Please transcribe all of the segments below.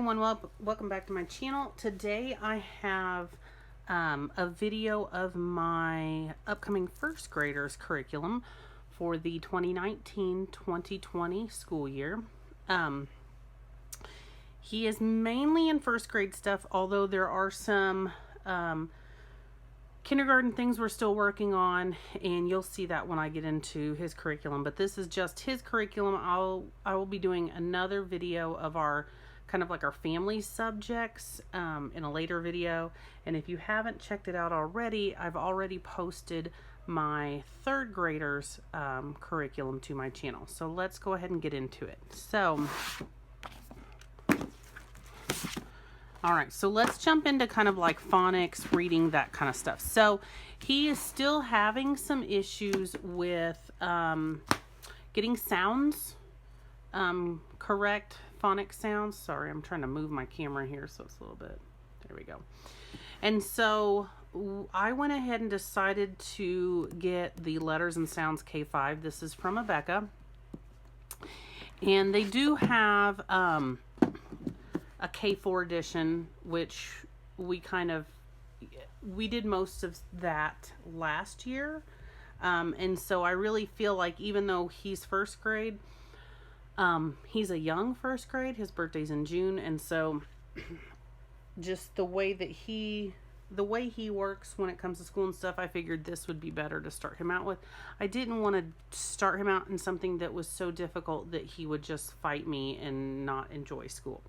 everyone, welcome back to my channel. Today I have a video of my upcoming first graders curriculum for the 2019-2020 school year. He is mainly in first grade stuff, although there are some kindergarten things we're still working on, and you'll see that when I get into his curriculum. But this is just his curriculum. I will be doing another video of our kind of like our family subjects in a later video. And if you haven't checked it out already, I've already posted my third graders curriculum to my channel. So let's go ahead and get into it. So all right, so let's jump into kind of like phonics, reading, that kind of stuff. So he is still having some issues with getting sounds correct, phonics sounds. Sorry, I'm trying to move my camera here so it's a little bit, there we go. And so I went ahead and decided to get the letters and sounds K5. This is from Abeka. And they do have a K4 edition, which we did most of that last year. And so I really feel like even though he's first grade, he's a young first grade, his birthday's in June. And so just the way he works when it comes to school and stuff, I figured this would be better to start him out with. I didn't want to start him out in something that was so difficult that he would just fight me and not enjoy school.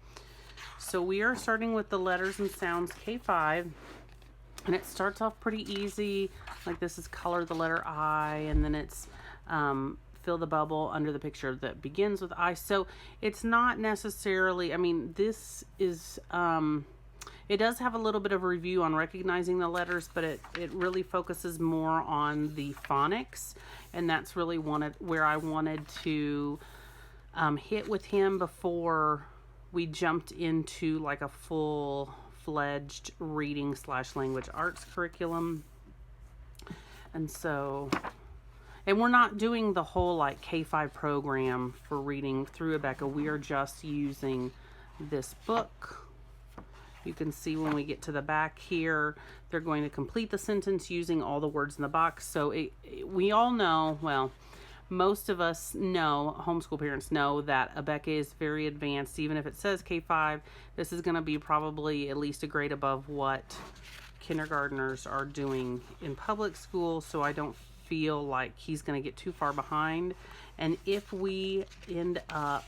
So we are starting with the letters and sounds K5, and it starts off pretty easy. Like this is color the letter I, and then it's fill the bubble under the picture that begins with I. So it's not necessarily, I mean, this is, it does have a little bit of a review on recognizing the letters, but it really focuses more on the phonics, and that's really where I wanted to hit with him before we jumped into like a full-fledged reading / language arts curriculum. And so, and we're not doing the whole like K5 program for reading through Abeka. We are just using this book. You can see when we get to the back here, they're going to complete the sentence using all the words in the box. So we all know, well, most of us know, homeschool parents know, that Abeka is very advanced. Even if it says K5, this is going to be probably at least a grade above what kindergartners are doing in public school. So I don't feel like he's going to get too far behind. And if we end up,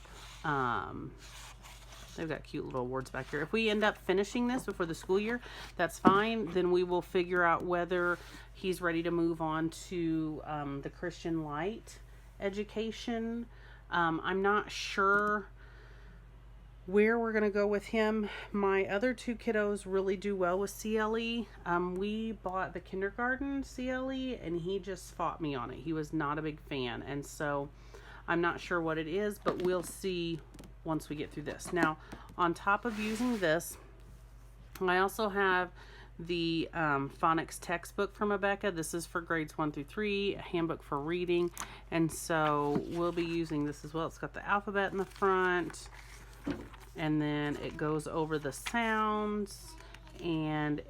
they've got cute little words back here. If we end up finishing this before the school year, that's fine. Then we will figure out whether he's ready to move on to the Christian Light education. I'm not sure where we're going to go with him. My other two kiddos really do well with CLE. We bought the kindergarten CLE and he just fought me on it. He was not a big fan. And so I'm not sure what it is, but we'll see once we get through this. Now, on top of using this, I also have the Phonics Textbook from Abeka. This is for grades 1 through 3, a handbook for reading. And so we'll be using this as well. It's got the alphabet in the front, and then it goes over the sounds, and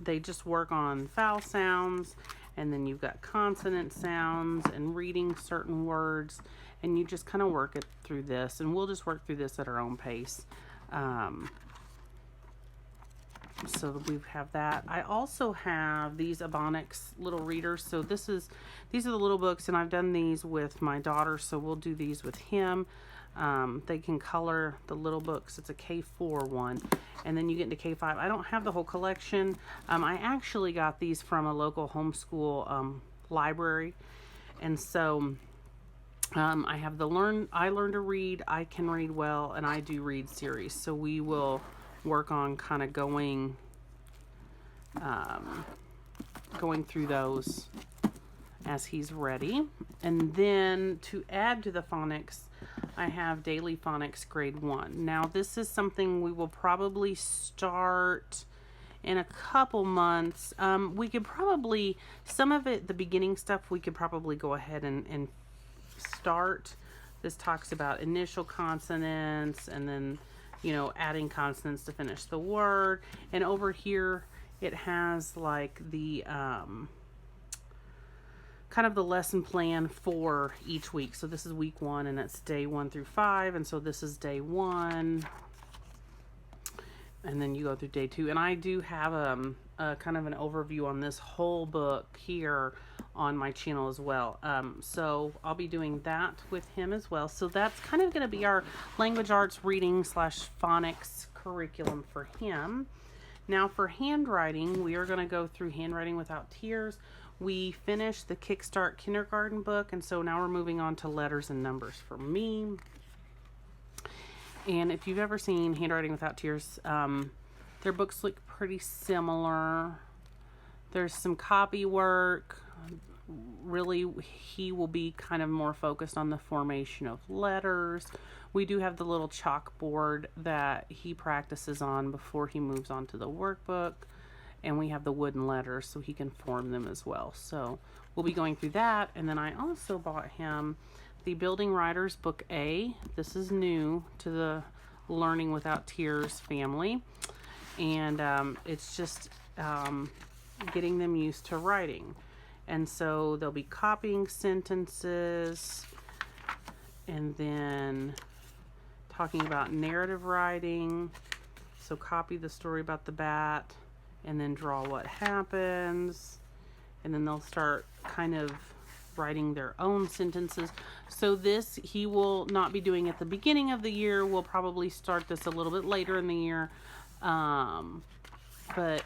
they just work on vowel sounds, and then you've got consonant sounds and reading certain words, and you just kind of work it through this, and we'll just work through this at our own pace. So we have that. I also have these Ebonics little readers. So these are the little books, and I've done these with my daughter, so we'll do these with him. They can color the little books. It's a K4 one, and then you get into K5. I don't have the whole collection. I actually got these from a local homeschool library, and so I have the I Learn to Read, I Can Read Well, and I Do Read series. So we will work on kind of going through those as he's ready. And then to add to the phonics, I have Daily Phonics Grade 1. Now this is something we will probably start in a couple months. We could probably, some of it, the beginning stuff, we could probably go ahead and start. This talks about initial consonants, and then you know, adding consonants to finish the word. And over here it has like the kind of the lesson plan for each week. So this is week 1, and it's day 1 through 5, and so this is day 1, and then you go through day 2. And I do have a kind of an overview on this whole book here on my channel as well. So I'll be doing that with him as well. So that's kind of going to be our language arts reading / phonics curriculum for him. Now for handwriting, we are going to go through Handwriting Without Tears. We finished the Kickstart Kindergarten book, and so now we're moving on to Letters and Numbers for me. And if you've ever seen Handwriting Without Tears, their books look pretty similar. There's some copy work. Really, he will be kind of more focused on the formation of letters. We do have the little chalkboard that he practices on before he moves on to the workbook. And we have the wooden letters so he can form them as well. So we'll be going through that. And then I also bought him the Building Writers Book A. This is new to the Learning Without Tears family. And it's just getting them used to writing. And so they'll be copying sentences and then talking about narrative writing. So copy the story about the bat and then draw what happens. And then they'll start kind of writing their own sentences. So this he will not be doing at the beginning of the year. We'll probably start this a little bit later in the year. But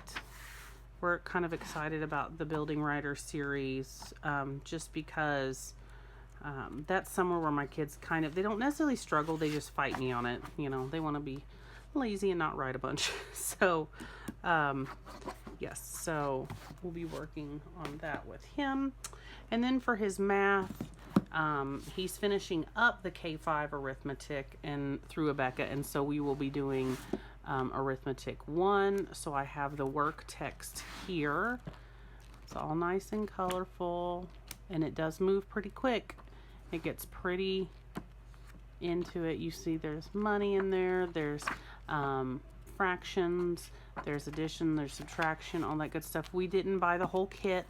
we're kind of excited about the Building Writers series, just because that's somewhere where my kids kind of, they don't necessarily struggle, they just fight me on it. You know, they want to be lazy and not write a bunch. So yes, so we'll be working on that with him. And then for his math, he's finishing up the K5 arithmetic and through Abeka, and so we will be doing arithmetic 1. So I have the work text here. It's all nice and colorful, and it does move pretty quick. It gets pretty into it. You see there's money in there, there's fractions, there's addition, there's subtraction, all that good stuff. We didn't buy the whole kit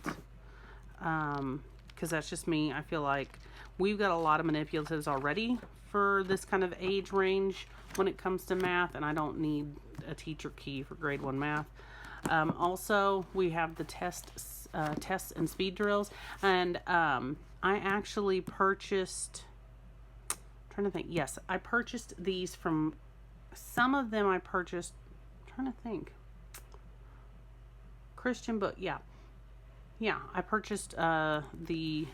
because that's just me. I feel like we've got a lot of manipulatives already for this kind of age range when it comes to math, and I don't need a teacher key for grade 1 math. Also, we have the tests and speed drills, and I actually purchased, I'm trying to think, yes, I purchased these from, some of them I purchased, I'm trying to think, Christian book, yeah, I purchased the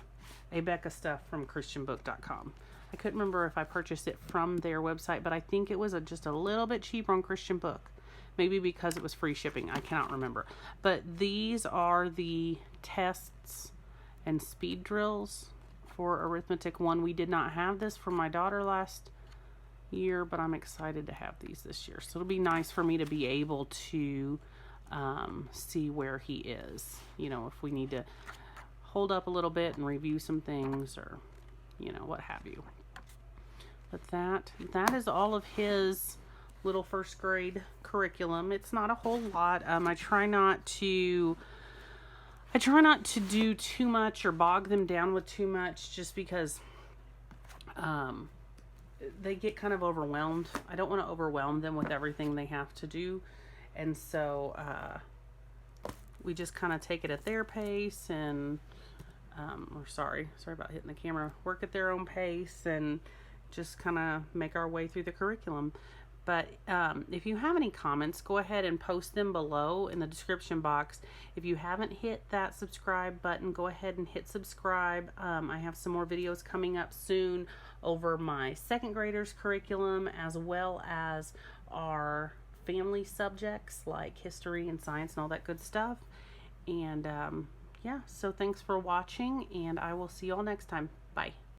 Abeka stuff from christianbook.com. I couldn't remember if I purchased it from their website, but I think it was just a little bit cheaper on Christian Book. Maybe because it was free shipping. I cannot remember. But these are the tests and speed drills for Arithmetic 1. We did not have this for my daughter last year, but I'm excited to have these this year. So it'll be nice for me to be able to see where he is. You know, if we need to hold up a little bit and review some things, or, you know, what have you. But that is all of his little first grade curriculum. It's not a whole lot. I try not to do too much or bog them down with too much, just because they get kind of overwhelmed. I don't want to overwhelm them with everything they have to do, and so we just kind of take it at their pace, and or sorry about hitting the camera, work at their own pace and just kind of make our way through the curriculum. But if you have any comments, go ahead and post them below in the description box. If you haven't hit that subscribe button, go ahead and hit subscribe. I have some more videos coming up soon over my second graders curriculum, as well as our family subjects like history and science and all that good stuff. And yeah, so thanks for watching, and I will see you all next time. Bye.